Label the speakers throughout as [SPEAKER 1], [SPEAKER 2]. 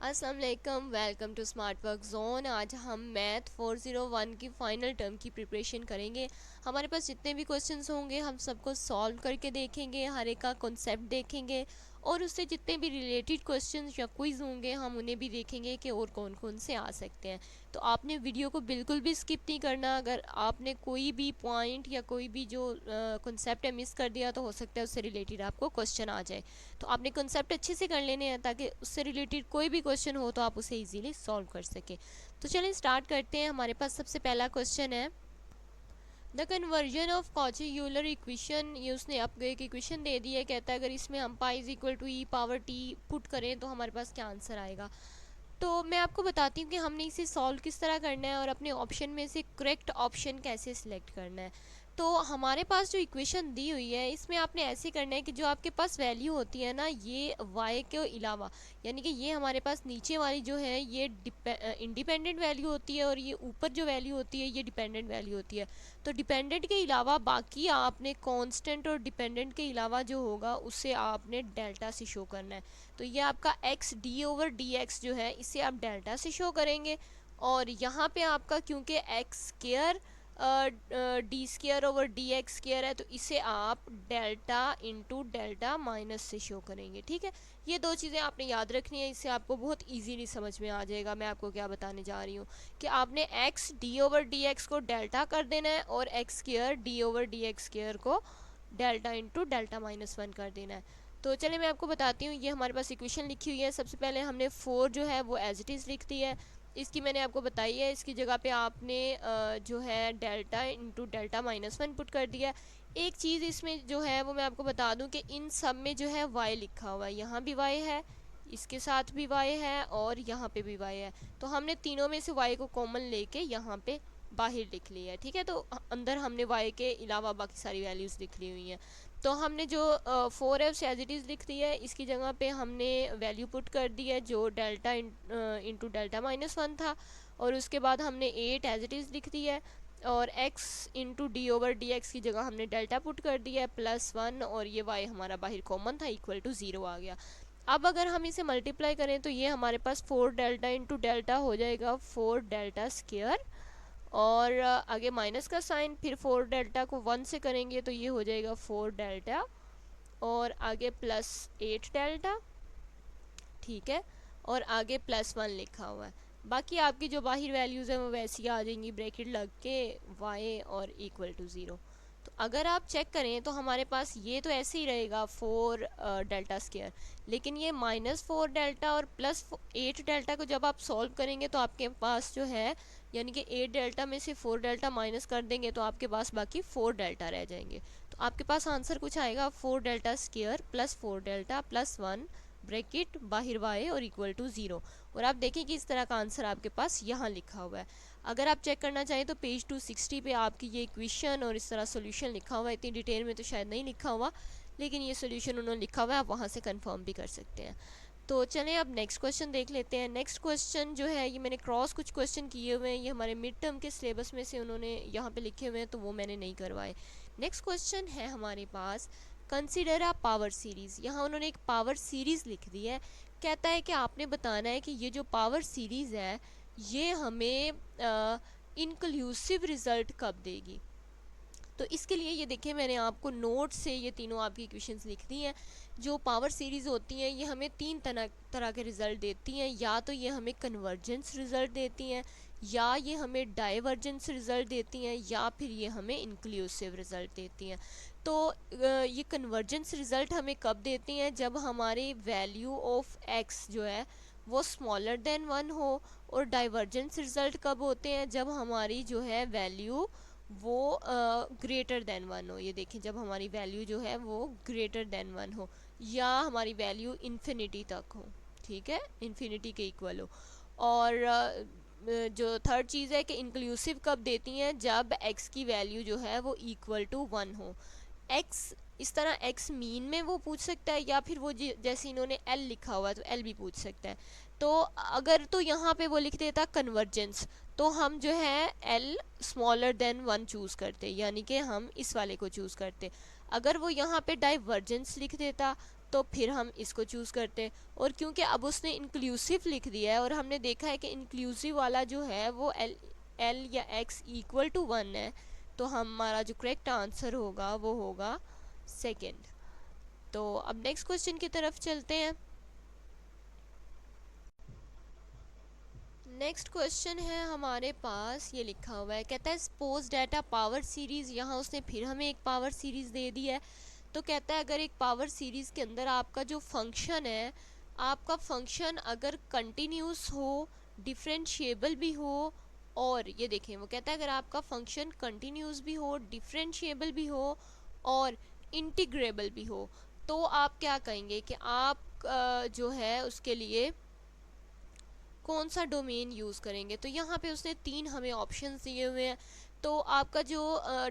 [SPEAKER 1] अस्सलाम वालेकुम, welcome to smart work zone. आज हम मैथ 401 की फ़ाइनल टर्म की प्रिपरेशन करेंगे। हमारे पास जितने भी क्वेश्चंस होंगे हम सबको सॉल्व करके देखेंगे, हर एक का कॉन्सेप्ट देखेंगे और उससे जितने भी रिलेटेड क्वेश्चंस या क्विज़ होंगे हम उन्हें भी देखेंगे कि और कौन कौन से आ सकते हैं। तो आपने वीडियो को बिल्कुल भी स्किप नहीं करना। अगर आपने कोई भी पॉइंट या कोई भी जो कॉन्सेप्ट है मिस कर दिया तो हो सकता है उससे रिलेटेड आपको क्वेश्चन आ जाए। तो आपने कॉन्सेप्ट अच्छे से कर लेने हैं ताकि उससे रिलेटेड कोई भी क्वेश्चन हो तो आप उसे इजीली सॉल्व कर सकें। तो चलिए स्टार्ट करते हैं। हमारे पास सबसे पहला क्वेश्चन है the conversion of Cauchy Euler equation. ये उसने आपको एक इक्वेशन दे दी है। कहता है अगर इसमें हम pi is equal to e power t put करें तो हमारे पास क्या आंसर आएगा। तो मैं आपको बताती हूँ कि हमने इसे सॉल्व किस तरह करना है और अपने ऑप्शन में से करेक्ट ऑप्शन कैसे सिलेक्ट करना है। तो हमारे पास जो इक्वेशन दी हुई है इसमें आपने ऐसे करना है कि जो आपके पास वैल्यू होती है ना, ये y के अलावा, यानी कि ये हमारे पास नीचे वाली जो है ये इंडिपेंडेंट वैल्यू होती है और ये ऊपर जो वैल्यू होती है ये डिपेंडेंट वैल्यू होती है। तो डिपेंडेंट के अलावा बाकी आपने कांस्टेंट और डिपेंडेंट के अलावा जो होगा उसे आपने डेल्टा से शो करना है। तो ये आपका x d over d x जो है इसे आप डेल्टा से शो करेंगे। और यहाँ पे आपका क्योंकि x square D square over d x square है तो इसे आप डेल्टा इंटू डेल्टा माइनस से शो करेंगे। ठीक है, ये दो चीज़ें आपने याद रखनी है, इससे आपको बहुत इजीली समझ में आ जाएगा मैं आपको क्या बताने जा रही हूँ कि आपने x d over d x को डेल्टा कर देना है और x square d over d x square को delta into delta minus one कर देना है। तो चलिए मैं आपको बताती हूँ। ये हमारे पास इक्वेशन लिखी हुई है। सबसे पहले हमने 4 जो है वो एज इट इज़ लिख दी है। इसकी मैंने आपको बताई है, इसकी जगह पे आपने जो है delta into delta minus one put कर दिया। एक चीज़ इसमें जो है वो मैं आपको बता दूं कि इन सब में जो है y लिखा हुआ है। यहाँ भी y है, इसके साथ भी y है और यहाँ पे भी y है। तो हमने तीनों में से y को कॉमन लेके यहाँ पे बाहर लिख लिया है। ठीक है, तो अंदर हमने y के अलावा बाकी सारी वैल्यूज़ लिख ली हुई हैं। तो हमने जो 4 है उसे एज इट इज़ लिख दिया है। इसकी जगह पे हमने वैल्यू पुट कर दी है जो delta into delta minus one था। और उसके बाद हमने 8 एज इट इज़ लिख दी है और x into D over d x की जगह हमने डेल्टा पुट कर दिया है प्लस वन और ये y हमारा बाहर कॉमन था इक्वल टू 0 आ गया। अब अगर हम इसे मल्टीप्लाई करें तो ये हमारे पास 4 डेल्टा इंटू डेल्टा हो जाएगा 4 डेल्टा स्क्वायर और आगे माइनस का साइन, फिर 4 डेल्टा को 1 से करेंगे तो ये हो जाएगा 4 डेल्टा और आगे प्लस 8 डेल्टा। ठीक है, और आगे प्लस 1 लिखा हुआ है। बाकी आपकी जो बाहर वैल्यूज़ हैं वो वैसी आ जाएंगी ब्रैकेट लग के y और इक्वल टू 0। तो अगर आप चेक करें तो हमारे पास ये तो ऐसे ही रहेगा 4 डेल्टा स्क्वायर, लेकिन ये -4 डेल्टा और प्लस 8 डेल्टा को जब आप सॉल्व करेंगे तो आपके पास जो है, यानी कि 8 डेल्टा में से 4 डेल्टा माइनस कर देंगे तो आपके पास बाकी 4 डेल्टा रह जाएंगे। तो आपके पास आंसर कुछ आएगा 4 delta square plus 4 delta plus 1 bracket बाहर y और इक्वल टू 0। और आप देखें कि इस तरह का आंसर आपके पास यहाँ लिखा हुआ है। अगर आप चेक करना चाहें तो पेज 260 पे आपकी ये इक्वेशन और इस तरह सोल्यूशन लिखा हुआ है। इतनी डिटेल में तो शायद नहीं लिखा हुआ, लेकिन ये सोल्यूशन उन्होंने लिखा हुआ है, आप वहाँ से कंफर्म भी कर सकते हैं। तो चलें अब नेक्स्ट क्वेश्चन देख लेते हैं। नेक्स्ट क्वेश्चन जो है ये मैंने क्रॉस कुछ क्वेश्चन किए हुए हैं, ये हमारे मिड टर्म के सिलेबस में से उन्होंने यहाँ पे लिखे हुए हैं तो वो मैंने नहीं करवाए। नेक्स्ट क्वेश्चन है हमारे पास कंसिडर अ पावर सीरीज़। यहाँ उन्होंने एक पावर सीरीज़ लिख दी है। कहता है कि आपने बताना है कि ये जो पावर सीरीज़ है ये हमें इंक्लूसिव रिज़ल्ट कब देगी। तो इसके लिए ये देखिए मैंने आपको नोट से ये तीनों आपकी इक्वेशंस लिख दी हैं। जो पावर सीरीज़ होती हैं ये हमें तीन तरह के रिज़ल्ट देती हैं। या तो ये हमें कन्वर्जेंस रिज़ल्ट देती हैं, या ये हमें डाइवर्जेंस रिज़ल्ट देती हैं, या फिर ये हमें इंक्लूसिव रिज़ल्ट देती हैं। तो ये कन्वर्जेंस रिज़ल्ट हमें कब देती हैं, जब हमारी वैल्यू ऑफ एक्स जो है वो स्मॉलर देन 1 हो। और डाइवर्जेंस रिज़ल्ट कब होते हैं, जब हमारी जो है वैल्यू वो ग्रेटर देन 1 हो। ये देखें जब हमारी वैल्यू जो है वो ग्रेटर देन 1 हो या हमारी वैल्यू इन्फिनिटी तक हो। ठीक है, इन्फिनिटी के इक्वल हो। और जो थर्ड चीज़ है कि इंक्लूसिव कब देती हैं, जब x की वैल्यू जो है वो इक्वल टू 1 हो। x इस तरह x मीन में वो पूछ सकता है, या फिर वो जैसे इन्होंने l लिखा हुआ है तो l भी पूछ सकता है। तो अगर तो यहाँ पे वो लिख देता कन्वर्जेंस तो हम जो है l स्मॉलर देन 1 चूज़ करते, यानी कि हम इस वाले को चूज़ करते। अगर वो यहाँ पे डाइवर्जेंस लिख देता तो फिर हम इसको चूज़ करते हैं। और क्योंकि अब उसने इंक्लूसिव लिख दिया है और हमने देखा है कि इंक्लूसिव वाला जो है वो एल या एक्स इक्वल टू 1 है, तो हमारा जो करेक्ट आंसर होगा वो होगा सेकेंड। तो अब नेक्स्ट क्वेश्चन की तरफ चलते हैं। नेक्स्ट क्वेश्चन है हमारे पास, ये लिखा हुआ है, कहता है सपोज डाटा पावर सीरीज़, यहाँ उसने फिर हमें एक पावर सीरीज़ दे दी है। तो कहता है अगर एक पावर सीरीज़ के अंदर आपका जो फंक्शन है, आपका फंक्शन अगर कंटिन्यूस हो, डिफरेंशिएबल भी हो, और ये देखें वो कहता है अगर आपका फंक्शन कंटिन्यूस भी हो, डिफरेंशिएबल भी हो और इंटीग्रेबल भी हो, तो आप क्या कहेंगे कि आप जो है उसके लिए कौन सा डोमेन यूज़ करेंगे। तो यहाँ पे उसने 3 हमें ऑप्शंस दिए हुए हैं। तो आपका जो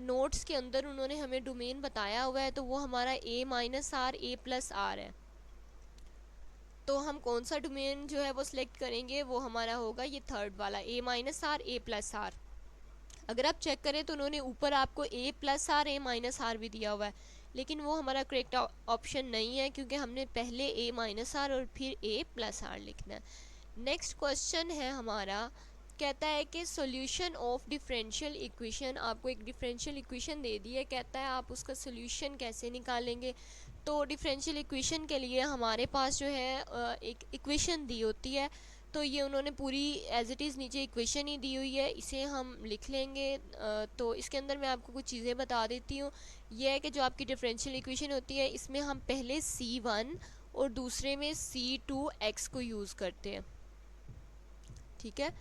[SPEAKER 1] नोट्स के अंदर उन्होंने हमें डोमेन बताया हुआ है, तो वो हमारा a-r a+r है। तो हम कौन सा डोमेन जो है वो सिलेक्ट करेंगे, वो हमारा होगा ये थर्ड वाला a-r a+r। अगर आप चेक करें तो उन्होंने ऊपर आपको a+r a-r भी दिया हुआ है, लेकिन वो हमारा करेक्ट ऑप्शन नहीं है, क्योंकि हमने पहले a-r और फिर a+r लिखना है। नेक्स्ट क्वेश्चन है हमारा, कहता है कि सॉल्यूशन ऑफ डिफरेंशियल इक्वेशन, आपको एक डिफरेंशियल इक्वेशन दे दी है, कहता है आप उसका सॉल्यूशन कैसे निकालेंगे। तो डिफरेंशियल इक्वेशन के लिए हमारे पास जो है एक इक्वेशन दी होती है, तो ये उन्होंने पूरी एज इट इज़ नीचे इक्वेशन ही दी हुई है, इसे हम लिख लेंगे। तो इसके अंदर मैं आपको कुछ चीज़ें बता देती हूँ। यह है कि जो आपकी डिफरेंशियल इक्वेशन होती है, इसमें हम पहले c1 और दूसरे में c2x को यूज़ करते हैं, ठीक है।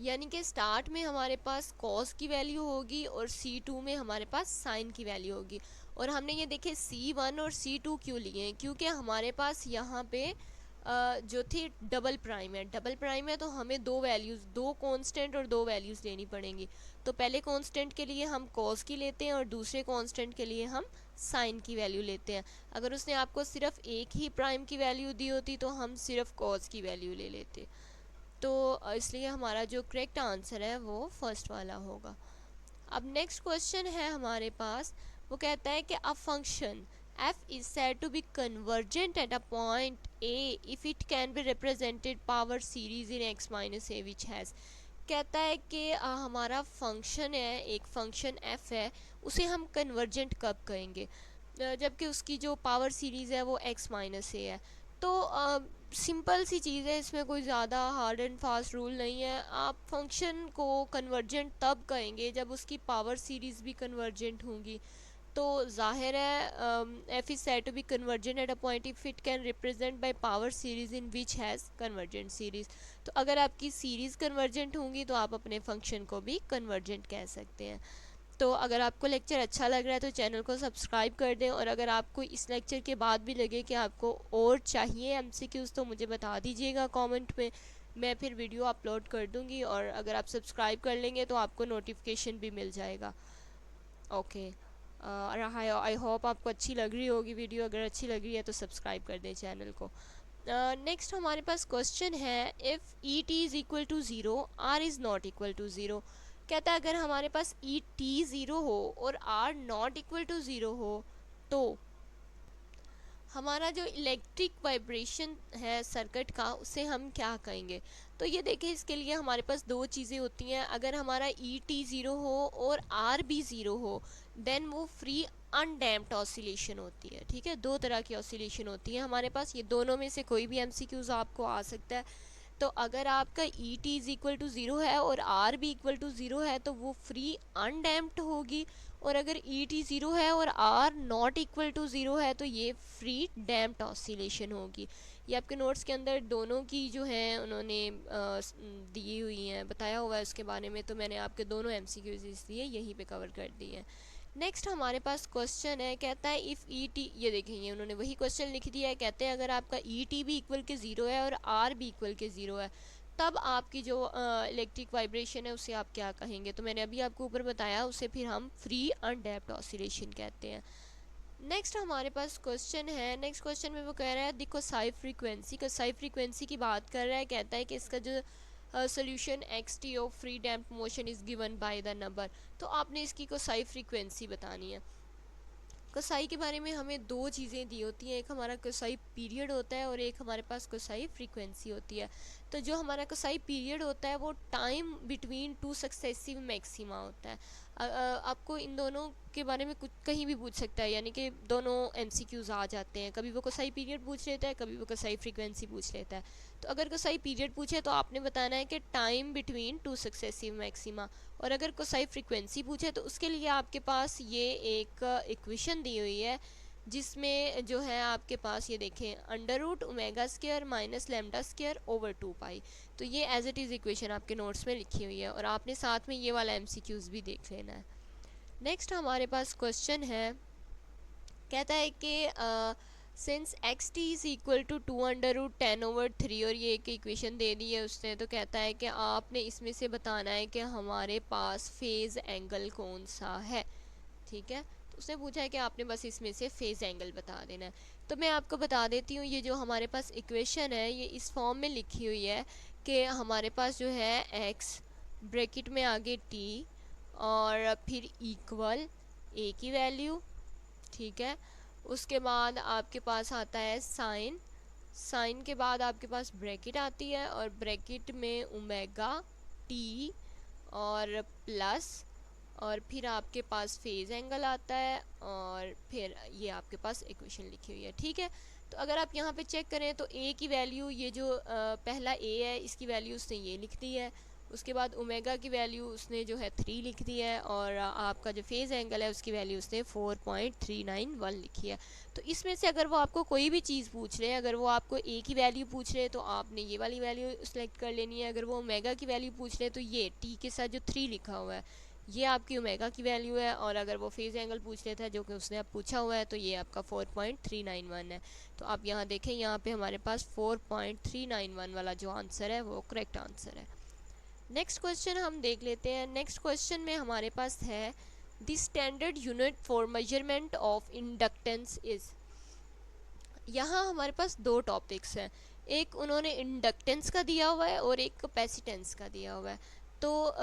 [SPEAKER 1] यानी कि स्टार्ट में हमारे पास कॉस की वैल्यू होगी और c2 में हमारे पास साइन की वैल्यू होगी। और हमने ये देखे c1 और c2 क्यों लिए हैं, क्योंकि हमारे पास यहाँ पे जो थी डबल प्राइम है, डबल प्राइम है, तो हमें दो वैल्यूज़, दो कांस्टेंट और दो वैल्यूज़ लेनी पड़ेंगी। तो पहले कांस्टेंट के लिए हम कॉस की लेते हैं और दूसरे कांस्टेंट के लिए हम साइन की वैल्यू लेते हैं। अगर उसने आपको सिर्फ एक ही प्राइम की वैल्यू दी होती तो हम सिर्फ कॉस की वैल्यू ले लेते। तो इसलिए हमारा जो करेक्ट आंसर है वो फर्स्ट वाला होगा। अब नेक्स्ट क्वेश्चन है हमारे पास, वो कहता है कि a function f is said to be convergent at a point a if it can be represented power series in x minus a which has, कहता है कि हमारा फंक्शन है, एक फंक्शन f है, उसे हम कन्वर्जेंट कब कहेंगे, जबकि उसकी जो पावर सीरीज़ है वो x माइनस ए है। तो सिंपल सी चीज़ है, इसमें कोई ज़्यादा हार्ड एंड फास्ट रूल नहीं है। आप फंक्शन को कन्वर्जेंट तब कहेंगे जब उसकी पावर सीरीज़ भी कन्वर्जेंट होंगी। तो जाहिर है f is said to be convergent at a point if it can represent by power series in which has convergent series. तो अगर आपकी सीरीज़ कन्वर्जेंट होंगी तो आप अपने फंक्शन को भी कन्वर्जेंट कह सकते हैं। तो अगर आपको लेक्चर अच्छा लग रहा है तो चैनल को सब्सक्राइब कर दें, और अगर आपको इस लेक्चर के बाद भी लगे कि आपको और चाहिए एमसीक्यूज़ तो मुझे बता दीजिएगा कमेंट में, मैं फिर वीडियो अपलोड कर दूंगी। और अगर आप सब्सक्राइब कर लेंगे तो आपको नोटिफिकेशन भी मिल जाएगा। ओके, आई होप आपको अच्छी लग रही होगी वीडियो। अगर अच्छी लग रही है तो सब्सक्राइब कर दें चैनल को। नेक्स्ट हमारे पास क्वेश्चन है, if e t is equal to zero r is not equal to zero. कहता है अगर हमारे पास ई टी ज़ीरो हो और r not equal to zero हो, तो हमारा जो इलेक्ट्रिक वाइब्रेशन है सर्किट का, उसे हम क्या कहेंगे। तो ये देखें, इसके लिए हमारे पास दो चीज़ें होती हैं। अगर हमारा ई टी ज़ीरो हो और आर भी ज़ीरो हो, देन वो फ्री अनडैम्प्ड ऑसिलेशन होती है, ठीक है। दो तरह की ऑसिलेशन होती है हमारे पास, ये दोनों में से कोई भी एमसीक्यूज आपको आ सकता है। तो अगर आपका e t is equal to zero है और आर भी इक्वल टू ज़ीरो है तो वो फ्री अनडैम्प्ड होगी। और अगर ई टी ज़ीरो है और r not equal to zero है तो ये फ्री डैम्प्ड ऑसिलेशन होगी। ये आपके नोट्स के अंदर दोनों की जो है उन्होंने दी हुई हैं, बताया हुआ है उसके बारे में। तो मैंने आपके दोनों एमसीक्यूज इसलिए यहीं पे कवर कर दिए हैं। नेक्स्ट हमारे पास क्वेश्चन है, कहता है इफ़ ई टी, ये देखेंगे उन्होंने वही क्वेश्चन लिख दिया है। कहते हैं अगर आपका ई टी भी इक्वल के ज़ीरो है और आर भी इक्वल के ज़ीरो है, तब आपकी जो इलेक्ट्रिक वाइब्रेशन है उसे आप क्या कहेंगे। तो मैंने अभी आपको ऊपर बताया, उसे फिर हम फ्री अनडैम्प्ड ऑसिलेशन कहते हैं। नेक्स्ट हमारे पास क्वेश्चन है, नेक्स्ट क्वेश्चन में वो कह रहा है देखो साई फ्रीक्वेंसी का, साई फ्रीक्वेंसी की बात कर रहा है। कहता है कि इसका जो solution x T of free damp motion is given by the number. तो आपने इसकी को साई फ्रीक्वेंसी बतानी है। कोसाई के बारे में हमें दो चीज़ें दी होती हैं, एक हमारा कोसाई पीरियड होता है और एक हमारे पास कोसाई फ्रीक्वेंसी होती है। तो जो हमारा कोसाई पीरियड होता है वो time between two successive maxima होता है। आपको इन दोनों के बारे में कुछ कहीं भी पूछ सकता है, यानी कि दोनों एमसीक्यूज आ जाते हैं, कभी वो कोसाई पीरियड पूछ लेता है, कभी वो कोसाई फ्रीक्वेंसी पूछ लेता है। तो अगर कोसाई पीरियड पूछे तो आपने बताना है कि time between two successive maxima, और अगर कोसाई फ्रीक्वेंसी पूछे तो उसके लिए आपके पास ये एक इक्वेशन दी हुई है, जिसमें जो है आपके पास ये देखें under root omega square minus lambda square over 2 pi. तो ये एज इट इज़ इक्वेशन आपके नोट्स में लिखी हुई है और आपने साथ में ये वाला एमसीक्यूज भी देख लेना है। नेक्स्ट हमारे पास क्वेश्चन है, कहता है कि since x t is equal to 2√10/3, और ये एक इक्वेशन दे दी है उसने, तो कहता है कि आपने इसमें से बताना है कि हमारे पास फेज़ एंगल कौन सा है। ठीक है, तो उसने पूछा है कि आपने बस इसमें से फेज़ एंगल बता देना है। तो मैं आपको बता देती हूँ, ये जो हमारे पास इक्वेशन है ये इस फॉर्म में लिखी हुई है कि हमारे पास जो है एक्स ब्रैकेट में आगे टी और फिर इक्वल ए की वैल्यू, ठीक है, उसके बाद आपके पास आता है साइन, साइन के बाद आपके पास ब्रैकेट आती है और ब्रैकेट में ओमेगा टी और प्लस, और फिर आपके पास फेज़ एंगल आता है और फिर ये आपके पास इक्वेशन लिखी हुई है। ठीक है, तो अगर आप यहाँ पे चेक करें तो ए की वैल्यू, ये जो पहला ए है इसकी वैल्यू उसने ये लिख दी है, उसके बाद ओमेगा की वैल्यू उसने जो है 3 लिख दी है, और आपका जो फेज़ एंगल है उसकी वैल्यू उसने 4.391 लिखी है। तो इसमें से अगर वो आपको कोई भी चीज़ पूछ रहे हैं, अगर वो आपको ए की वैल्यू पूछ रहे हैं तो आपने ये वाली वैल्यू सेलेक्ट कर लेनी है, अगर वो ओमेगा की वैल्यू पूछ रहे हैं तो ये टी के साथ जो 3 लिखा हुआ है ये आपकी ओमेगा की वैल्यू है, और अगर वो फेज़ एंगल पूछ लेता है जो कि उसने अब पूछा हुआ है तो ये आपका 4.391 है। तो आप यहाँ देखें, यहाँ पे हमारे पास 4.391 वाला जो आंसर है वो करेक्ट आंसर है। नेक्स्ट क्वेश्चन हम देख लेते हैं। नेक्स्ट क्वेश्चन में हमारे पास है the standard unit for measurement of inductance is. यहाँ हमारे पास दो टॉपिक्स हैं, एक उन्होंने इंडक्टेंस का दिया हुआ है और एक कैपेसिटेंस का दिया हुआ है। तो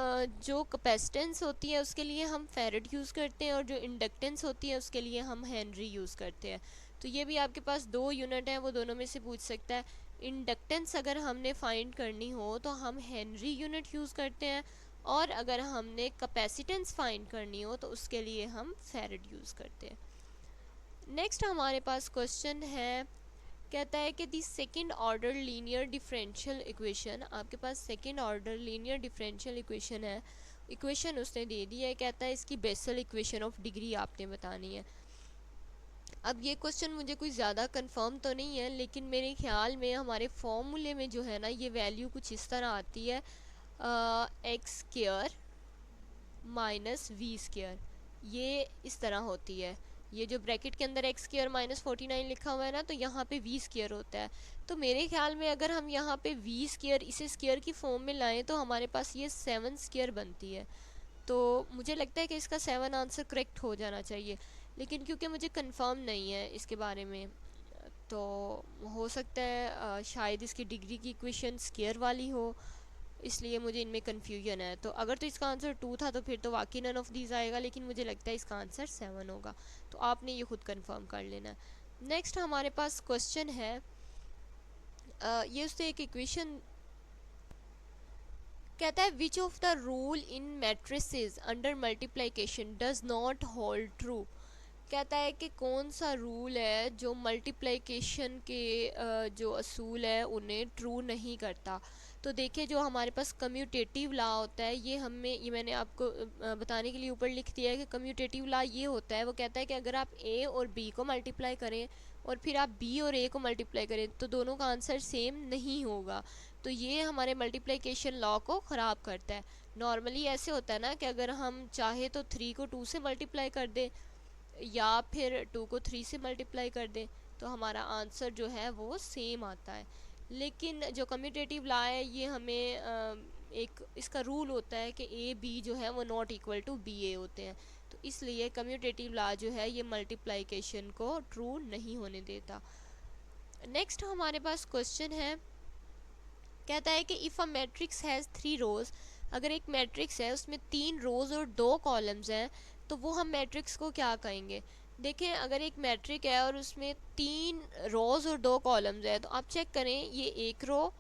[SPEAKER 1] जो कैपेसिटेंस होती है उसके लिए हम फैरेड यूज़ करते हैं और जो इंडक्टेंस होती है उसके लिए हम हेनरी यूज़ करते हैं। तो ये भी आपके पास दो यूनिट हैं, वो दोनों में से पूछ सकता है। इंडक्टेंस अगर हमने फाइंड करनी हो तो हम हेनरी यूनिट यूज़ करते हैं, और अगर हमने कैपेसिटेंस फाइंड करनी हो तो उसके लिए हम फैरेड यूज़ करते हैं। नेक्स्ट हमारे पास क्वेश्चन है, कहता है कि the second order linear differential equation, आपके पास second order linear differential equation है, इक्वेशन उसने दे दी है, कहता है इसकी बेसल इक्वेशन ऑफ डिग्री आपने बतानी है। अब ये क्वेश्चन मुझे कोई ज़्यादा कंफर्म तो नहीं है, लेकिन मेरे ख्याल में हमारे फॉर्मूले में जो है ना ये वैल्यू कुछ इस तरह आती है, x square minus v square, ये इस तरह होती है। ये जो ब्रैकेट के अंदर एक्स स्क्वायर माइनस 49 लिखा हुआ है ना, तो यहाँ पे वी स्क्वायर होता है। तो मेरे ख्याल में अगर हम यहाँ पे वी स्क्वायर इसे स्क्वायर की फॉर्म में लाएं तो हमारे पास ये 7 स्क्वायर बनती है। तो मुझे लगता है कि इसका 7 आंसर करेक्ट हो जाना चाहिए, लेकिन क्योंकि मुझे कंफर्म नहीं है इसके बारे में, तो हो सकता है शायद इसकी डिग्री की इक्वेशन स्क्वायर वाली हो, इसलिए मुझे इनमें कन्फ्यूजन है। तो अगर तो इसका आंसर 2 था तो फिर तो वाकई नन ऑफ दीज आएगा, लेकिन मुझे लगता है इसका आंसर 7 होगा, तो आपने ये खुद कंफर्म कर लेना। नेक्स्ट हमारे पास क्वेश्चन है, ये उससे एक इक्वेशन कहता है which of the rule in matrices under multiplication does not hold true. कहता है कि कौन सा रूल है जो मल्टीप्लिकेशन के जो असूल है उन्हें ट्रू नहीं करता। तो देखिए, जो हमारे पास कम्यूटेटिव लॉ होता है, ये मैंने आपको बताने के लिए ऊपर लिख दिया है कि कम्यूटेटिव लॉ ये होता है, वो कहता है कि अगर आप ए और बी को मल्टीप्लाई करें और फिर आप बी और ए को मल्टीप्लाई करें तो दोनों का आंसर सेम नहीं होगा। तो ये हमारे मल्टीप्लिकेशन लॉ को ख़राब करता है। नॉर्मली ऐसे होता है ना कि अगर हम चाहे तो 3 को 2 से मल्टीप्लाई कर दें या फिर 2 को 3 से मल्टीप्लाई कर दें तो हमारा आंसर जो है वो सेम आता है। लेकिन जो कम्यूटेटिव लॉ है ये हमें एक इसका रूल होता है कि ए बी जो है वो नॉट इक्वल टू बी ए होते हैं, तो इसलिए कम्यूटेटिव लॉ जो है ये मल्टीप्लिकेशन को ट्रू नहीं होने देता। नेक्स्ट हमारे पास क्वेश्चन है, कहता है कि इफ़ अ मैट्रिक्स हैज़ 3 रोज़, अगर एक मैट्रिक्स है उसमें 3 रोज़ और 2 कॉलम्स हैं तो वो हम मैट्रिक्स को क्या कहेंगे। देखें अगर एक मैट्रिक है और उसमें 3 रोज और 2 कॉलम्स है, तो आप चेक करें ये एक रो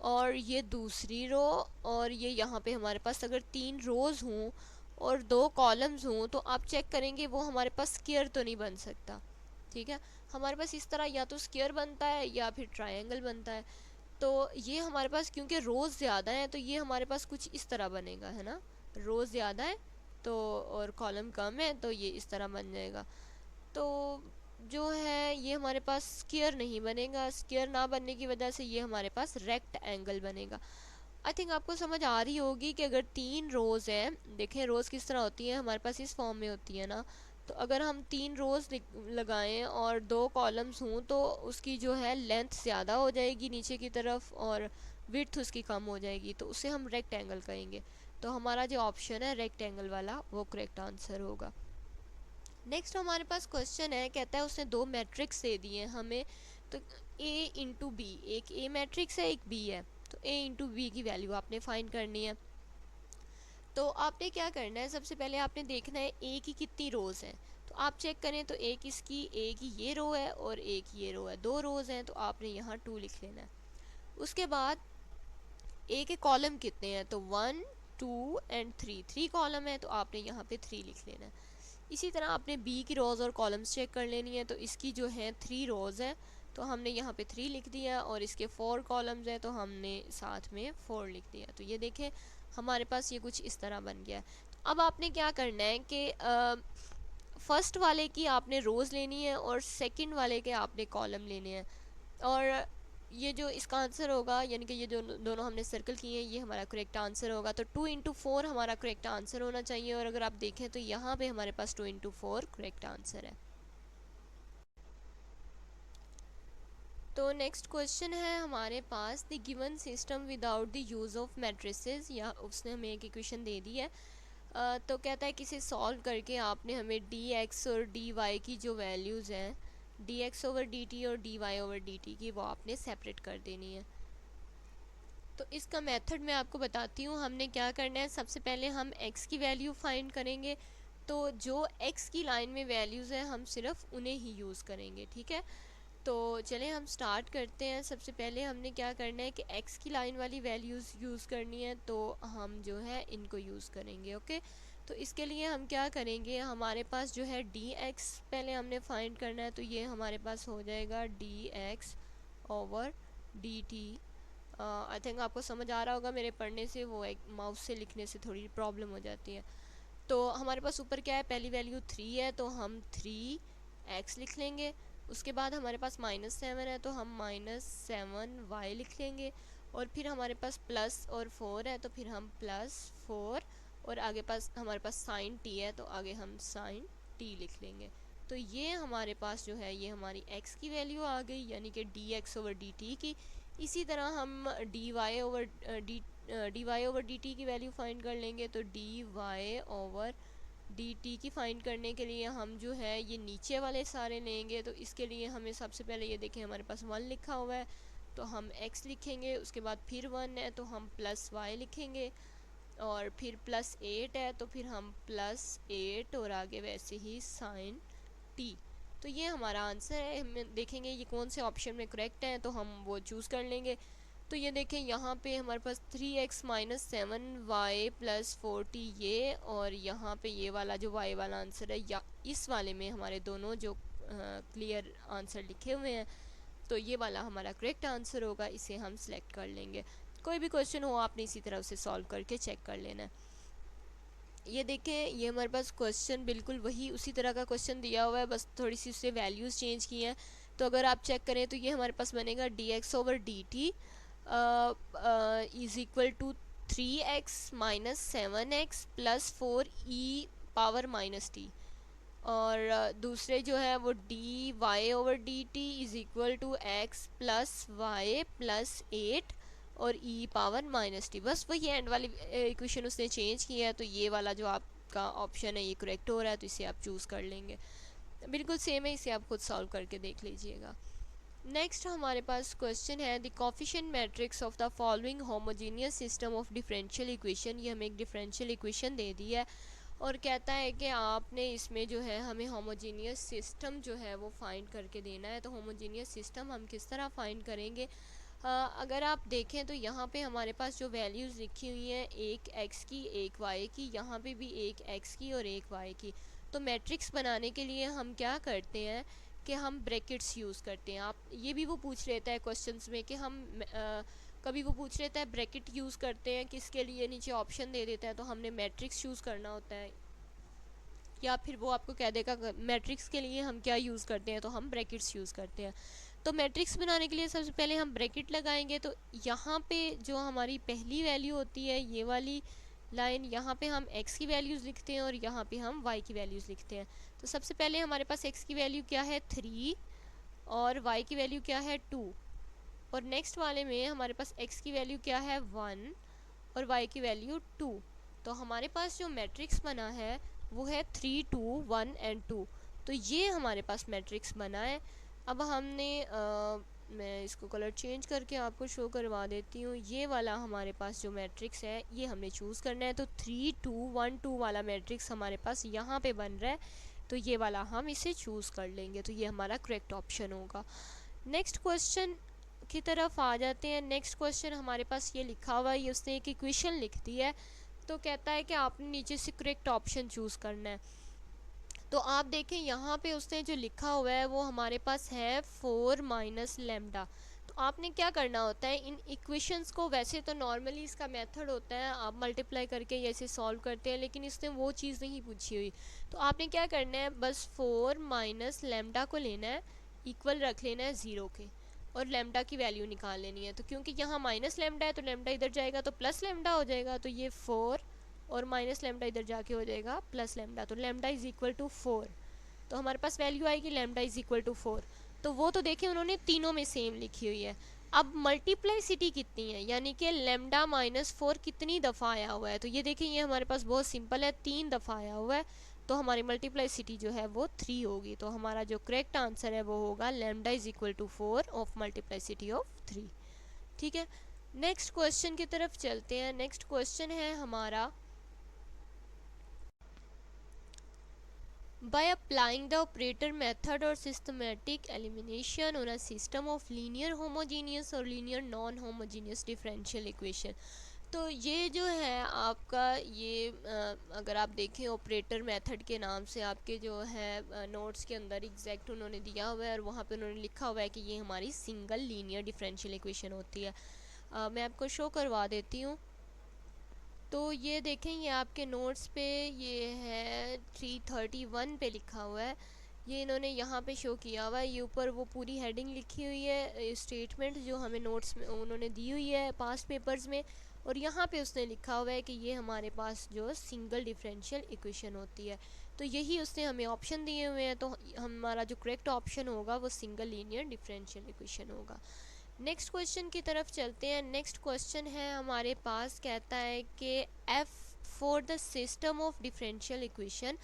[SPEAKER 1] और ये दूसरी रो, और ये यहाँ पे हमारे पास अगर 3 रोज हों और 2 कॉलम्स हों, तो आप चेक करेंगे वो हमारे पास स्क्वायर तो नहीं बन सकता। ठीक है, हमारे पास इस तरह या तो स्क्वायर बनता है या फिर ट्रायंगल बनता है। तो ये हमारे पास क्योंकि रोज़ ज़्यादा है तो ये हमारे पास कुछ इस तरह बनेगा, है ना। रोज़ ज़्यादा है तो और कॉलम कम है तो ये इस तरह बन जाएगा। तो जो है ये हमारे पास स्क्वायर नहीं बनेगा। स्क्वायर ना बनने की वजह से ये हमारे पास रेक्ट एंगल बनेगा। आई थिंक आपको समझ आ रही होगी कि अगर 3 रोज़ हैं, देखें रोज़ किस तरह होती है, हमारे पास इस फॉर्म में होती है ना। तो अगर हम 3 रोज़ लगाएं और 2 कॉलम्स हों तो उसकी जो है लेंथ ज़्यादा हो जाएगी नीचे की तरफ और विड्थ उसकी कम हो जाएगी, तो उसे हम रेक्ट एंगल कहेंगे। तो हमारा जो ऑप्शन है रेक्ट एंगल वाला वो करेक्ट आंसर होगा। नेक्स्ट हमारे पास क्वेश्चन है, कहता है उसने 2 मैट्रिक्स दे दिए हमें, तो ए इंटू बी, एक ए मैट्रिक्स है एक बी है, तो ए इंटू बी की वैल्यू आपने फाइंड करनी है। तो आपने क्या करना है, सबसे पहले आपने देखना है ए की कितनी रोज़ हैं। तो आप चेक करें तो एक इसकी ए की ये रो है और एक ये रो है, 2 रोज़ हैं, तो आपने यहाँ 2 लिख लेना है। उसके बाद ए के कॉलम कितने हैं, तो 1 2 एंड 3 कॉलम है, तो आपने यहाँ पे 3 लिख लेना है। इसी तरह आपने बी की रोज़ और कॉलम्स चेक कर लेनी है, तो इसकी जो है 3 रोज़ है तो हमने यहाँ पे 3 लिख दिया, और इसके 4 कॉलम्स हैं तो हमने साथ में 4 लिख दिया। तो ये देखें हमारे पास ये कुछ इस तरह बन गया है। तो अब आपने क्या करना है कि फर्स्ट वाले की आपने रोज़ लेनी है और सेकंड वाले के आपने कॉलम लेने हैं, और ये जो इसका आंसर होगा यानी कि ये जो दोनों हमने सर्कल किए हैं ये हमारा करेक्ट आंसर होगा। तो 2 इंटू 4 हमारा करेक्ट आंसर होना चाहिए, और अगर आप देखें तो यहाँ पे हमारे पास 2 इंटू 4 करेक्ट आंसर है। तो नेक्स्ट क्वेश्चन है हमारे पास, the given system without the use of matrices, या उसने हमें एक इक्वेशन दे दी है। तो कहता है कि इसे सॉल्व करके आपने हमें डी एक्स और डी वाई की जो वैल्यूज़ हैं, d x over d t और d y over d t की, वो आपने सेपरेट कर देनी है। तो इसका मेथड मैं आपको बताती हूँ। हमने क्या करना है, सबसे पहले हम x की वैल्यू फाइंड करेंगे। तो जो x की लाइन में वैल्यूज़ हैं हम सिर्फ उन्हें ही यूज़ करेंगे, ठीक है। तो चलें हम स्टार्ट करते हैं। सबसे पहले हमने क्या करना है कि x की लाइन वाली वैल्यूज़ यूज़ करनी है, तो हम जो है इनको यूज़ करेंगे, ओके। तो इसके लिए हम क्या करेंगे, हमारे पास जो है dx पहले हमने फाइंड करना है, तो ये हमारे पास हो जाएगा dx over dt। I think आपको समझ आ रहा होगा, मेरे पढ़ने से वो एक माउस से लिखने से थोड़ी प्रॉब्लम हो जाती है। तो हमारे पास ऊपर क्या है, पहली वैल्यू 3 है तो हम 3x लिख लेंगे। उसके बाद हमारे पास -7 है तो हम -7y लिख लेंगे, और फिर हमारे पास प्लस और 4 है तो फिर हम +4, और आगे पास हमारे पास साइन t है तो आगे हम साइन t लिख लेंगे। तो ये हमारे पास जो है ये हमारी x की वैल्यू आ गई, यानी कि dx ओवर dt की। इसी तरह हम dy ओवर dt की वैल्यू फाइंड कर लेंगे। तो dy ओवर dt की फाइंड करने के लिए हम जो है ये नीचे वाले सारे लेंगे। तो इसके लिए हमें सबसे पहले ये देखें हमारे पास 1 लिखा हुआ है तो हम x लिखेंगे, उसके बाद फिर 1 है तो हम +y लिखेंगे, और फिर +8 है तो फिर हम +8, और आगे वैसे ही साइन t। तो ये हमारा आंसर है। हम देखेंगे ये कौन से ऑप्शन में करेक्ट है तो हम वो चूज़ कर लेंगे। तो ये देखें यहाँ पे हमारे पास 3x - 7y + 4t ये, और यहाँ पे ये वाला जो y वाला आंसर है, या इस वाले में हमारे दोनों जो क्लियर आंसर लिखे हुए हैं, तो ये वाला हमारा करेक्ट आंसर होगा। इसे हम सिलेक्ट कर लेंगे। कोई भी क्वेश्चन हो आपने इसी तरह उसे सॉल्व करके चेक कर लेना है। ये देखें ये हमारे पास क्वेश्चन बिल्कुल वही उसी तरह का क्वेश्चन दिया हुआ है, बस थोड़ी सी उससे वैल्यूज़ चेंज की हैं। तो अगर आप चेक करें तो ये हमारे पास बनेगा dx over dt is equal to 3x - 7x + 4e⁻ -t, और दूसरे जो है वो dy over dt is equal to x + y + 8 और e⁻ -t। बस वही एंड वाली इक्वेशन उसने चेंज किया है। तो ये वाला जो आपका ऑप्शन है ये करेक्ट हो रहा है, तो इसे आप चूज़ कर लेंगे। बिल्कुल सेम है, इसे आप खुद सॉल्व करके देख लीजिएगा। नेक्स्ट हमारे पास क्वेश्चन है, the coefficient matrix of the following homogeneous system of differential equation. ये हमें एक डिफरेंशियल इक्वेशन दे दी है और कहता है कि आपने इसमें जो है हमें होमोजीनियस सिस्टम जो है वो फाइंड करके देना है। तो होमोजीनियस सिस्टम हम किस तरह फाइंड करेंगे? अगर आप देखें तो यहाँ पे हमारे पास जो वैल्यूज़ लिखी हुई हैं, एक एक्स की एक वाई की, यहाँ पे भी एक एक्स की और एक वाई की। तो मैट्रिक्स बनाने के लिए हम क्या करते हैं कि हम ब्रैकेट्स यूज़ करते हैं। आप ये भी वो पूछ लेता है क्वेश्चंस में कि हम कभी वो पूछ लेता है ब्रैकेट यूज़ करते हैं किसके लिए, नीचे ऑप्शन दे देता है तो हमने मैट्रिक्स यूज़ करना होता है, या फिर वो आपको कह देगा मैट्रिक्स के लिए हम क्या यूज़ करते हैं, तो हम ब्रैकेट्स यूज़ करते हैं। तो मैट्रिक्स बनाने के लिए सबसे पहले हम ब्रैकेट लगाएंगे। तो यहाँ पे जो हमारी पहली वैल्यू होती है ये वाली लाइन, यहाँ पे हम x की वैल्यूज़ लिखते हैं और यहाँ पे हम y की वैल्यूज़ लिखते हैं। तो सबसे पहले हमारे पास x की वैल्यू क्या है 3 और y की वैल्यू क्या है 2, और नेक्स्ट वाले में हमारे पास x की वैल्यू क्या है 1 और y की वैल्यू 2। तो हमारे पास जो मैट्रिक्स बना है वो है 3 2 1 एंड 2। तो ये हमारे पास मैट्रिक्स बना है। अब हमने मैं इसको कलर चेंज करके आपको शो करवा देती हूँ। ये वाला हमारे पास जो मैट्रिक्स है ये हमने चूज़ करना है। तो 3 2 1 2 वाला मैट्रिक्स हमारे पास यहाँ पे बन रहा है, तो ये वाला हम इसे चूज़ कर लेंगे। तो ये हमारा करेक्ट ऑप्शन होगा। नेक्स्ट क्वेश्चन की तरफ आ जाते हैं। नेक्स्ट क्वेश्चन हमारे पास ये लिखा हुआ है, ये उसने एक इक्वेशन लिख दी है। तो कहता है कि आपने नीचे से करेक्ट ऑप्शन चूज़ करना है। तो आप देखें यहाँ पे उसने जो लिखा हुआ है वो हमारे पास है 4 माइनस लेमडा। तो आपने क्या करना होता है, इन इक्वेशंस को, वैसे तो नॉर्मली इसका मेथड होता है आप मल्टीप्लाई करके ऐसे सॉल्व करते हैं, लेकिन इसने वो चीज़ नहीं पूछी हुई। तो आपने क्या करना है, बस 4 माइनस लेमडा को लेना है, इक्वल रख लेना है 0 के, और लेमडा की वैल्यू निकाल लेनी है। तो क्योंकि यहाँ माइनस लेमडा है तो लेमडा इधर जाएगा तो प्लस लेमडा हो जाएगा। तो ये 4 और माइनस लेमडा इधर जाके हो जाएगा प्लस लेमडा। तो लेमडा इज़ इक्वल टू 4। तो हमारे पास वैल्यू आएगी लेमडा इज़ इक्वल टू 4। तो वो तो देखिए उन्होंने तीनों में सेम लिखी हुई है। अब मल्टीप्लाइसिटी कितनी है, यानी कि लेमडा माइनस 4 कितनी दफ़ा आया हुआ है, तो ये देखिए ये हमारे पास बहुत सिंपल है, 3 दफ़ा आया हुआ है। तो हमारी मल्टीप्लाइसिटी जो है वो 3 होगी। तो हमारा जो करेक्ट आंसर है वो होगा lambda is equal to 4 of multiplicity of 3। ठीक है, नेक्स्ट क्वेश्चन की तरफ चलते हैं। नेक्स्ट क्वेश्चन है हमारा, by applying the operator method or systematic elimination on a system of linear homogeneous or linear non homogeneous differential equation। तो ये जो है आपका ये अगर आप देखें ऑपरेटर मेथड के नाम से आपके जो है नोट्स के अंदर एग्जैक्ट उन्होंने दिया हुआ है, और वहाँ पे उन्होंने लिखा हुआ है कि ये हमारी सिंगल लीनियर डिफरेंशियल इक्वेशन होती है। मैं आपको शो करवा देती हूँ। तो ये देखें ये आपके नोट्स पे ये है 331 पे लिखा हुआ है, ये इन्होंने यहाँ पे शो किया हुआ है। ये ऊपर वो पूरी हेडिंग लिखी हुई है स्टेटमेंट जो हमें नोट्स में उन्होंने दी हुई है पास्ट पेपर्स में, और यहाँ पे उसने लिखा हुआ है कि ये हमारे पास जो सिंगल डिफरेंशियल इक्वेशन होती है। तो यही उसने हमें ऑप्शन दिए हुए हैं, तो हमारा जो करेक्ट ऑप्शन होगा वो सिंगल लीनियर डिफरेंशियल इक्वेशन होगा। नेक्स्ट क्वेश्चन की तरफ चलते हैं। नेक्स्ट क्वेश्चन है हमारे पास, कहता है कि F for the system of differential equation.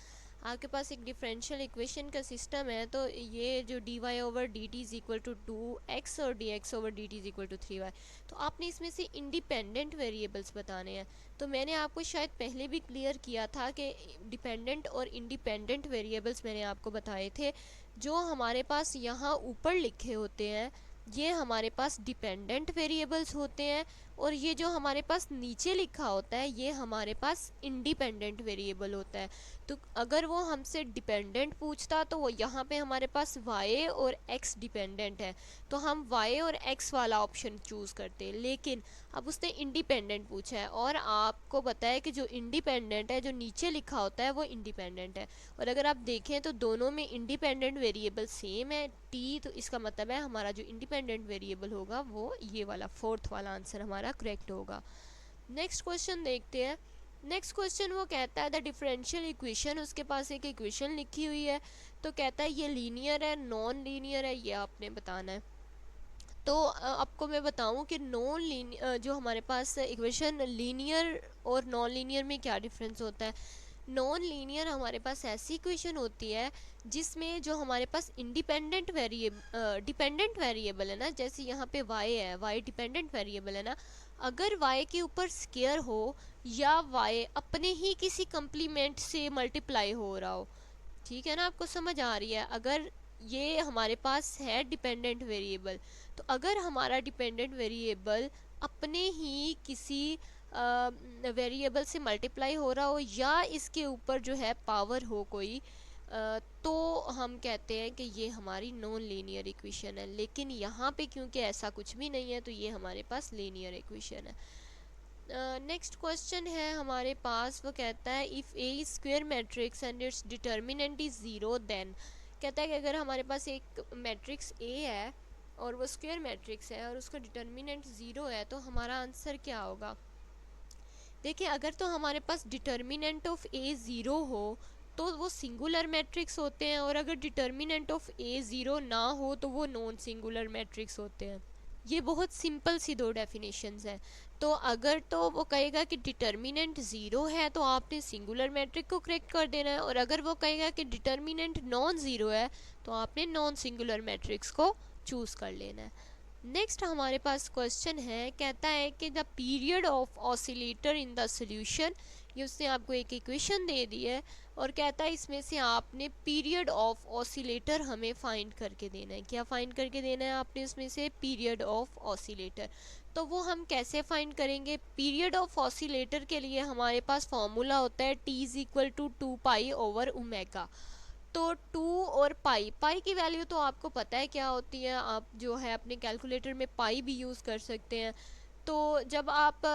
[SPEAKER 1] आपके पास एक डिफरेंशियल इक्वेशन का सिस्टम है, तो ये जो d y over d t is equal to 2x और d x over d t is equal to 3y। तो आपने इसमें से इंडिपेंडेंट वेरिएबल्स बताने हैं। तो मैंने आपको शायद पहले भी क्लियर किया था कि डिपेंडेंट और इंडिपेंडेंट वेरिएबल्स मैंने आपको बताए थे। जो हमारे पास यहाँ ऊपर लिखे होते हैं ये हमारे पास डिपेंडेंट वेरिएबल्स होते हैं, और ये जो हमारे पास नीचे लिखा होता है ये हमारे पास इंडिपेंडेंट वेरिएबल होता है। तो अगर वो हमसे डिपेंडेंट पूछता तो वो यहाँ पे हमारे पास y और x डिपेंडेंट है, तो हम y और x वाला ऑप्शन चूज़ करते हैं। लेकिन अब उसने इंडिपेंडेंट पूछा है, और आपको पता है कि जो इंडिपेंडेंट है जो नीचे लिखा होता है वो इंडिपेंडेंट है। और अगर आप देखें तो दोनों में इंडिपेंडेंट वेरिएबल सेम है t, तो इसका मतलब है हमारा जो इंडिपेंडेंट वेरिएबल होगा वो ये वाला फोर्थ वाला आंसर हमारा करेक्ट होगा। नेक्स्ट क्वेश्चन देखते हैं। नेक्स्ट क्वेश्चन वो कहता है द डिफरेंशियल इक्वेशन, उसके पास एक इक्वेशन लिखी हुई है। तो कहता है ये लीनियर है नॉन लीनियर है, ये आपने बताना है। तो आपको मैं बताऊं कि नॉन लीनियर जो हमारे पास इक्वेशन लीनियर और नॉन लीनियर में क्या डिफरेंस होता है। नॉन लीनियर हमारे पास ऐसी इक्वेशन होती है जिसमें जो हमारे पास डिपेंडेंट वेरिएबल है ना, जैसे यहाँ पे y है, y डिपेंडेंट वेरिएबल है ना, अगर y के ऊपर स्केयर हो या y अपने ही किसी कंप्लीमेंट से मल्टीप्लाई हो रहा हो, ठीक है ना, आपको समझ आ रही है। अगर ये हमारे पास है डिपेंडेंट वेरिएबल, तो अगर हमारा डिपेंडेंट वेरिएबल अपने ही किसी वेरिएबल से मल्टीप्लाई हो रहा हो या इसके ऊपर जो है पावर हो कोई, तो हम कहते हैं कि ये हमारी नॉन लीनियर इक्वेशन है। लेकिन यहाँ पे क्योंकि ऐसा कुछ भी नहीं है तो ये हमारे पास लीनियर इक्वेशन है। नेक्स्ट क्वेश्चन है हमारे पास, वो कहता है if a square matrix and its determinant is zero then, कहता है कि अगर हमारे पास एक मैट्रिक्स ए है और वो स्क्वायर मैट्रिक्स है और उसका डिटर्मिनेंट ज़ीरो है, तो हमारा आंसर क्या होगा। देखिए, अगर तो हमारे पास डिटर्मिनेंट ऑफ ए ज़ीरो हो तो वो सिंगुलर मैट्रिक्स होते हैं, और अगर डिटर्मिनेंट ऑफ ए ज़ीरो ना हो तो वो नॉन सिंगुलर मैट्रिक्स होते हैं। ये बहुत सिंपल सी दो डेफिनेशंस हैं। तो अगर तो वो कहेगा कि डिटर्मिनेंट ज़ीरो है तो आपने सिंगुलर मैट्रिक को करेक्ट कर देना है, और अगर वो कहेगा कि डिटर्मिनेंट नॉन ज़ीरो है तो आपने नॉन सिंगुलर मैट्रिक्स को चूज़ कर लेना है। नेक्स्ट हमारे पास क्वेश्चन है, कहता है कि the period of oscillator in the solution, ये उसने आपको एक इक्वेशन दे दी है और कहता है इसमें से आपने पीरियड ऑफ ऑसिलेटर हमें फाइंड करके देना है। क्या फाइंड करके देना है आपने उसमें से, पीरियड ऑफ ऑसिलेटर। तो वो हम कैसे फाइंड करेंगे, पीरियड ऑफ ऑसिलेटर के लिए हमारे पाज फॉर्मूला होता है t इज इक्वल टू 2π/ओमेगा। तो 2 और पाई की वैल्यू तो आपको पता है क्या होती है, आप जो है अपने कैलकुलेटर में पाई भी यूज़ कर सकते हैं। तो जब आप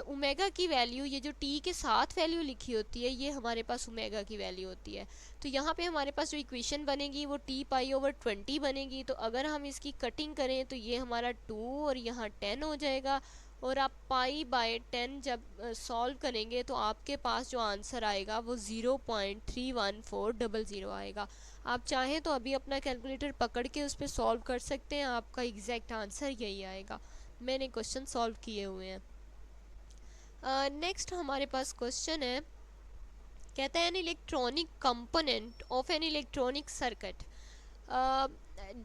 [SPEAKER 1] ओमेगा की वैल्यू, ये जो टी के साथ वैल्यू लिखी होती है, ये हमारे पास ओमेगा की वैल्यू होती है। तो यहाँ पे हमारे पास जो इक्वेशन बनेगी वो t π/20 बनेगी। तो अगर हम इसकी कटिंग करें तो ये हमारा 2 और यहाँ 10 हो जाएगा, और आप π/10 जब सॉल्व करेंगे तो आपके पास जो आंसर आएगा वो 0.31400 आएगा। आप चाहें तो अभी अपना कैलकुलेटर पकड़ के उस पर सॉल्व कर सकते हैं, आपका एग्जैक्ट आंसर यही आएगा। मैंने क्वेश्चन सॉल्व किए हुए हैं। नेक्स्ट हमारे पास क्वेश्चन है, कहता है an electronic component of an electronic circuit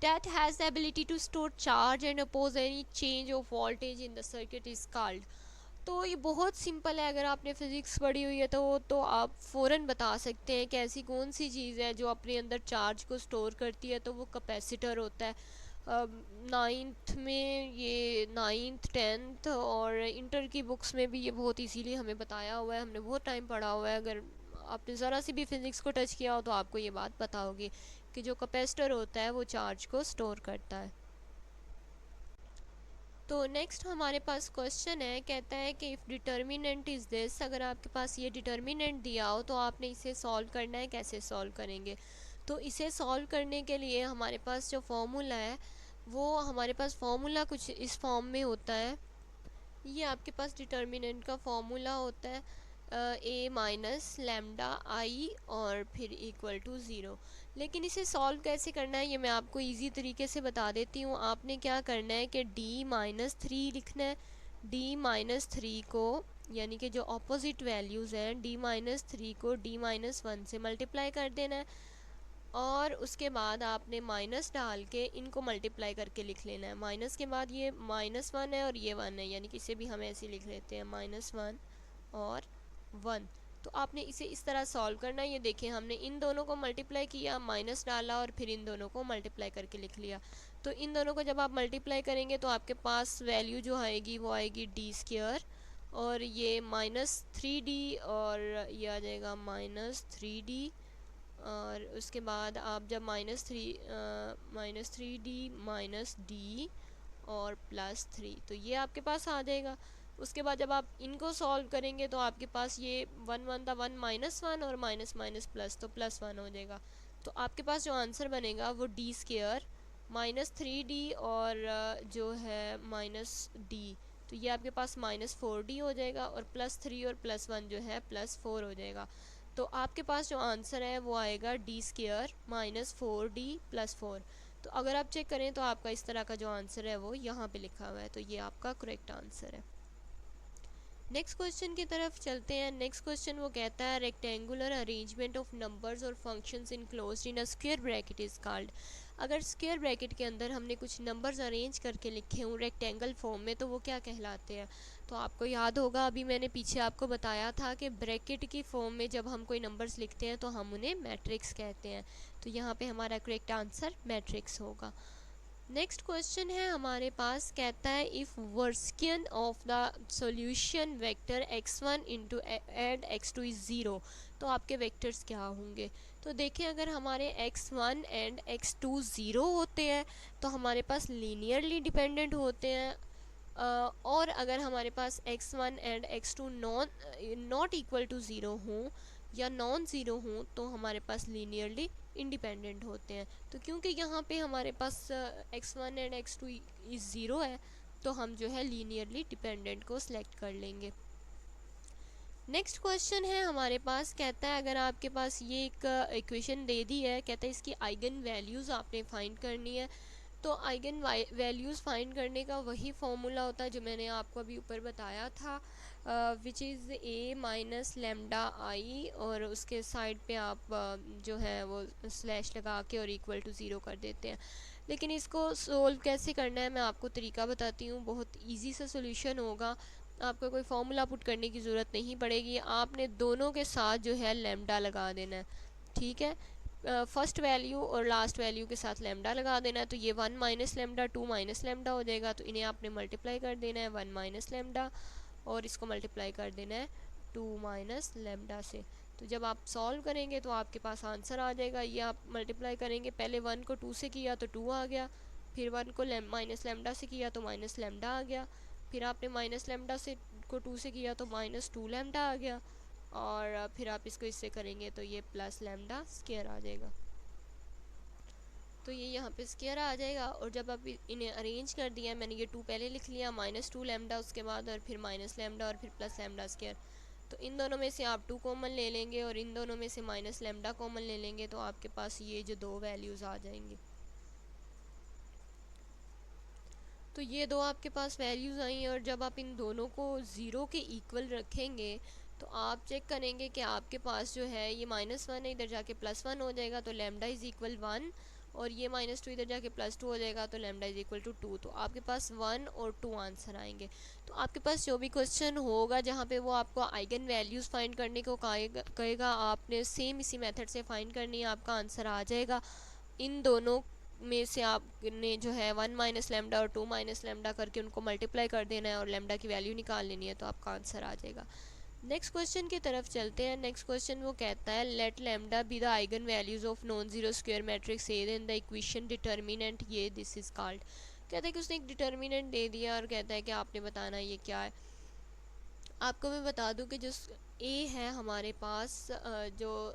[SPEAKER 1] that has the ability to store charge and oppose any change of voltage in the circuit is called। तो ये बहुत सिंपल है, अगर आपने फिज़िक्स पढ़ी हुई है तो आप फ़ौरन बता सकते हैं कि ऐसी कौन सी चीज़ है जो अपने अंदर चार्ज को स्टोर करती है, तो वो कैपेसिटर होता है। नाइन्थ में, ये नाइन्थ 10th और इंटर की बुक्स में भी ये बहुत इजीली हमें बताया हुआ है, हमने बहुत टाइम पढ़ा हुआ है। अगर आपने ज़रा सी भी फिज़िक्स को टच किया हो तो आपको ये बात पता होगी कि जो कैपेसिटर होता है वो चार्ज को स्टोर करता है। तो नेक्स्ट हमारे पास क्वेश्चन है, कहता है कि इफ़ डिटर्मिनेंट इज़ दिस, अगर आपके पास ये डिटर्मिनेंट दिया हो तो आपने इसे सॉल्व करना है। कैसे सॉल्व करेंगे, तो इसे सॉल्व करने के लिए हमारे पास जो फॉर्मूला है वो हमारे पास फॉर्मूला कुछ इस फॉर्म में होता है। ये आपके पास डिटर्मिनेंट का फॉर्मूला होता है a माइनस लैम्डा आई और फिर इक्वल टू ज़ीरो। लेकिन इसे सॉल्व कैसे करना है ये मैं आपको इजी तरीके से बता देती हूँ। आपने क्या करना है कि d-3 लिखना है। d-3 को, यानी कि जो ऑपोजिट वैल्यूज़ हैं, d-3 को d-1 से मल्टीप्लाई कर देना है, और उसके बाद आपने माइनस डाल के इनको मल्टीप्लाई करके लिख लेना है। माइनस के बाद ये -1 है और ये 1 है, यानी कि इसे भी हम ऐसे लिख लेते हैं -1 और 1। तो आपने इसे इस तरह सॉल्व करना है। ये देखिए, हमने इन दोनों को मल्टीप्लाई किया, माइनस डाला और फिर इन दोनों को मल्टीप्लाई करके लिख लिया। तो इन दोनों को जब आप मल्टीप्लाई करेंगे तो आपके पास वैल्यू जो आएगी वो आएगी d², और ये -3d और ये आ जाएगा -3d, और उसके बाद आप जब -3d और +3, तो ये आपके पास आ जाएगा। उसके बाद जब आप इनको सॉल्व करेंगे तो आपके पास ये 1 1 था, 1 -1 और माइनस माइनस प्लस, तो +1 हो जाएगा। तो आपके पास जो आंसर बनेगा वो d² -3d और जो है -d, तो ये आपके पास -4d हो जाएगा, और +3 और +1 जो है +4 हो जाएगा। तो आपके पास जो आंसर है वो आएगा d² -4d +4। तो अगर आप चेक करें तो आपका इस तरह का जो आंसर है वो यहाँ पे लिखा हुआ है, तो ये आपका करेक्ट आंसर है। नेक्स्ट क्वेश्चन की तरफ चलते हैं। नेक्स्ट क्वेश्चन वो कहता है रेक्टेंगुलर अरेंजमेंट ऑफ नंबर्स और functions enclosed in a square bracket is called. अगर स्क्वायर ब्रैकेट के अंदर हमने कुछ नंबर्स अरेंज करके लिखे हों रेक्टेंगल फॉर्म में, तो वो क्या कहलाते हैं? तो आपको याद होगा, अभी मैंने पीछे आपको बताया था कि ब्रैकेट की फॉर्म में जब हम कोई नंबर्स लिखते हैं तो हम उन्हें मैट्रिक्स कहते हैं। तो यहाँ पे हमारा करेक्ट आंसर मैट्रिक्स होगा। नेक्स्ट क्वेश्चन है हमारे पास, कहता है if Wronskian of the solution vector x1 into एड x2 इज़ ज़ीरो, तो आपके वेक्टर्स क्या होंगे? तो देखिए, अगर हमारे x1 एंड x2 ज़ीरो होते हैं तो हमारे पास लीनियरली डिपेंडेंट होते हैं, और अगर हमारे पास x1 and x2 not equal to zero हों या नॉन ज़ीरो हों तो हमारे पास लीनियरली इंडिपेंडेंट होते हैं। तो क्योंकि यहाँ पे हमारे पास x1 and x2 is zero है, तो हम जो है लीनियरली डिपेंडेंट को सिलेक्ट कर लेंगे। नेक्स्ट क्वेश्चन है हमारे पास, कहता है अगर आपके पास ये एक इक्वेशन दे दी है, कहता है इसकी आइगन वैल्यूज़ आपने फाइंड करनी है। तो आइगन वैल्यूज़ फाइंड करने का वही फॉर्मूला होता है जो मैंने आपको अभी ऊपर बताया था, which is a minus lambda आई, और उसके साइड पे आप जो है वो स्लैश लगा के और इक्वल टू ज़ीरो कर देते हैं। लेकिन इसको सोल्व कैसे करना है मैं आपको तरीका बताती हूँ। बहुत इजी सा सोल्यूशन होगा, आपको कोई फॉर्मूला पुट करने की ज़रूरत नहीं पड़ेगी। आपने दोनों के साथ जो है लेमडा लगा देना है, ठीक है। फर्स्ट वैल्यू और लास्ट वैल्यू के साथ लेमडा लगा देना है, तो ये 1 माइनस लेमडा 2 माइनस लेमडा हो जाएगा। तो इन्हें आपने मल्टीप्लाई कर देना है 1 माइनस लेमडा, और इसको मल्टीप्लाई कर देना है 2 माइनस लेमडा से। तो जब आप सॉल्व करेंगे तो आपके पास आंसर आ जाएगा। ये आप मल्टीप्लाई करेंगे, पहले 1 को 2 से किया तो 2 आ गया, फिर 1 को माइनस लेमडा से किया तो माइनस लेमडा आ गया, फिर आपने माइनस लेमडा से को 2 से किया तो माइनस 2 लेमडा आ गया, और फिर आप इसको इससे करेंगे तो ये प्लस लेमडा स्क्वायर आ जाएगा। तो ये यहाँ पे स्क्वायर आ जाएगा। और जब आप इन्हें अरेंज कर दिया, मैंने ये 2 पहले लिख लिया, माइनस 2 लेमडा उसके बाद, और फिर माइनस लेमडा, और फिर प्लस लेमडा स्क्वायर। तो इन दोनों में से आप 2 कॉमन ले लेंगे और इन दोनों में से माइनस लेमडा कॉमन ले लेंगे, तो आपके पास ये जो दो वैल्यूज़ आ जाएंगी। तो ये दो आपके पास वैल्यूज़ आई हैं, और जब आप इन दोनों को ज़ीरो के इक्वल रखेंगे तो आप चेक करेंगे कि आपके पास जो है ये -1 है, इधर जाके +1 हो जाएगा तो लेमडा इज़ इक्वल 1, और ये -2 इधर जाके +2 हो जाएगा तो लेमडा इज़ इक्वल टू 2। तो आपके पास 1 और 2 आंसर आएंगे। तो आपके पास जो भी क्वेश्चन होगा जहाँ पे वो आपको आइगन वैल्यूज़ फाइंड करने को कहेगा, आपने सेम इसी मेथड से फाइंड करनी है, आपका आंसर आ जाएगा। इन दोनों में से आपने जो है 1 माइनस लेमडा और 2 माइनस लेमडा करके उनको मल्टीप्लाई कर देना है और लेमडा की वैल्यू निकाल लेनी है, तो आपका आंसर आ जाएगा। नेक्स्ट क्वेश्चन की तरफ चलते हैं। नेक्स्ट क्वेश्चन वो कहता है let lambda be the eigenvalues of non zero square matrix A then the equation determinant ये दिस इज कॉल्ड। कहता है कि उसने एक डिटर्मिनेंट दे दिया और कहता है कि आपने बताना ये क्या है। आपको मैं बता दूं कि जो ए है हमारे पास, जो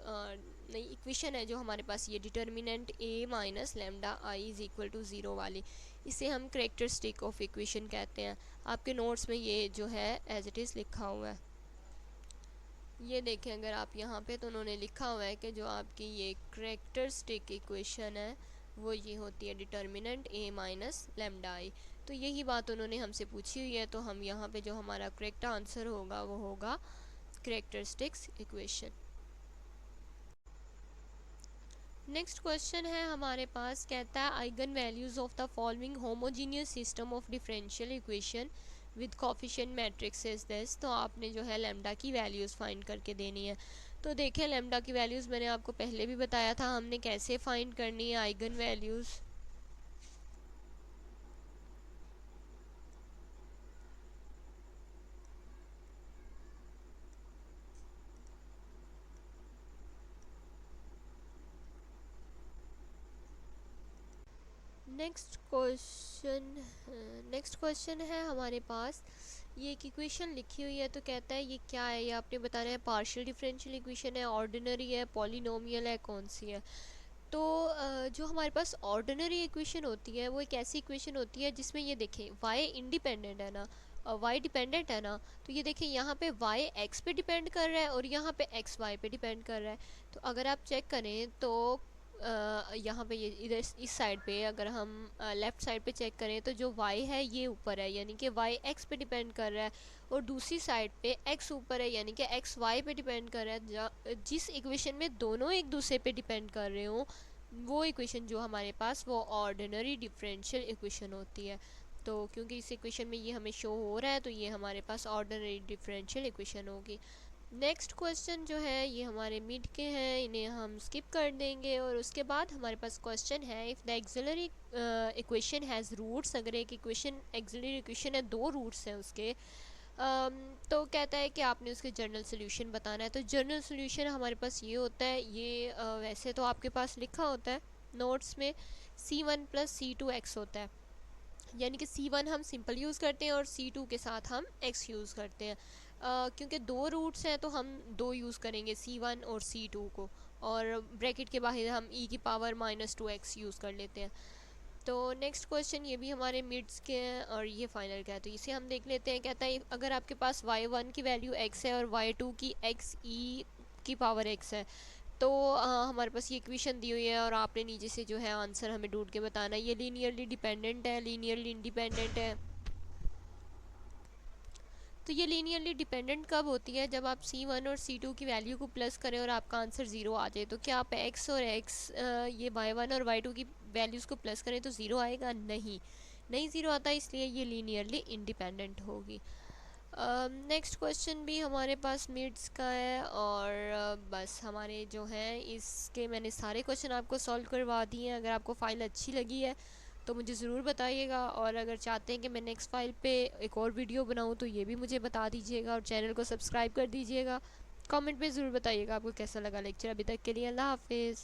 [SPEAKER 1] नई इक्वेशन है जो हमारे पास, ये determinant A minus lambda I is equal to zero वाली, इसे हम करेक्टरिस्टिक ऑफ इक्वेशन कहते हैं। आपके नोट्स में ये जो है एज इट इज़ लिखा हुआ है। ये देखें अगर आप यहाँ पे, तो उन्होंने लिखा हुआ है कि जो आपकी ये करेक्टरिस्टिक इक्वेशन है वो ये होती है डिटर्मिनेंट ए माइनस लेमडा आई। तो यही बात उन्होंने हमसे पूछी हुई है, तो हम यहाँ पे जो हमारा करेक्ट आंसर होगा वो होगा करेक्टरिस्टिक्स इक्वेशन। नेक्स्ट क्वेश्चन है हमारे पास, कहता है eigen values of the following homogeneous system of differential equation with coefficient matrix is this. तो आपने जो है लेमडा की वैल्यूज़ फाइंड करके देनी है। तो देखिए लेमडा की वैल्यूज़ मैंने आपको पहले भी बताया था हमने कैसे फाइंड करनी है आइगन वैल्यूज़। नेक्स्ट क्वेश्चन है हमारे पास, ये एक इक्वेशन लिखी हुई है, तो कहता है ये क्या है, ये आपने बताना है पार्शियल डिफरेंशियल इक्वेशन है, ऑर्डिनरी है, पॉलिनोमियल है, कौन सी है। तो जो हमारे पास ऑर्डिनरी इक्वेशन होती है वो एक ऐसी इक्वेशन होती है जिसमें ये देखें y इंडिपेंडेंट है ना, y डिपेंडेंट है ना। तो ये देखें यहाँ पे y x पे डिपेंड कर रहा है और यहाँ पे x y पे डिपेंड कर रहा है। तो अगर आप चेक करें तो यहाँ पे ये इधर इस साइड पे अगर हम लेफ़्ट साइड पे चेक करें तो जो y है ये ऊपर है, यानी कि y x पे डिपेंड कर रहा है, और दूसरी साइड पे x ऊपर है यानी कि x y पे डिपेंड कर रहा है। जिस इक्वेशन में दोनों एक दूसरे पे डिपेंड कर रहे हो वो इक्वेशन जो हमारे पास वो ऑर्डिनरी डिफरेंशियल इक्वेशन होती है। तो क्योंकि इस इक्वेशन में ये हमें शो हो रहा है तो ये हमारे पास ऑर्डिनरी डिफरेंशियल इक्वेशन होगी। नेक्स्ट क्वेश्चन जो है ये हमारे मिड के हैं, इन्हें हम स्किप कर देंगे। और उसके बाद हमारे पास क्वेश्चन है, if the auxiliary equation has roots, अगर एक इक्वेशन एक्सिलरी इक्वेशन है दो रूट्स हैं उसके, तो कहता है कि आपने उसके जर्नल सोल्यूशन बताना है। तो जर्नल सोल्यूशन हमारे पास ये होता है, ये वैसे तो आपके पास लिखा होता है नोट्स में, C1 + C2x होता है, यानी कि C1 हम सिंपल यूज़ करते हैं और C2 के साथ हम x यूज़ करते हैं। क्योंकि दो रूट्स हैं तो हम दो यूज़ करेंगे, C1 और C2 को, और ब्रैकेट के बाहर हम e⁻²x यूज़ कर लेते हैं। तो नेक्स्ट क्वेश्चन ये भी हमारे मिड्स के हैं और ये फाइनल का है, तो इसे हम देख लेते हैं। कहता है अगर आपके पास y1 की वैल्यू x है और y2 की x है, तो हमारे पास ये इक्वेशन दी हुई है और आपने नीचे से जो है आंसर हमें ढूंढ के बताना है। ये लीनियरली डिपेंडेंट है, लीनियरली इंडिपेंडेंट है। तो ये लीनियरली डिपेंडेंट कब होती है, जब आप C1 और C2 की वैल्यू को प्लस करें और आपका आंसर ज़ीरो आ जाए। तो क्या आप x और x ये y1 और y2 की वैल्यूज़ को प्लस करें तो ज़ीरो आएगा? नहीं, नहीं ज़ीरो आता, इसलिए ये लीनियरली इंडिपेंडेंट होगी। नेक्स्ट क्वेश्चन भी हमारे पास मिड्स का है, और बस हमारे जो हैं इसके मैंने सारे क्वेश्चन आपको सॉल्व करवा दिए हैं। अगर आपको फ़ाइल अच्छी लगी है तो मुझे ज़रूर बताइएगा, और अगर चाहते हैं कि मैं नेक्स्ट फ़ाइल पे एक और वीडियो बनाऊं तो ये भी मुझे बता दीजिएगा, और चैनल को सब्सक्राइब कर दीजिएगा। कमेंट में ज़रूर बताइएगा आपको कैसा लगा लेक्चर। अभी तक के लिए अल्लाह हाफिज़।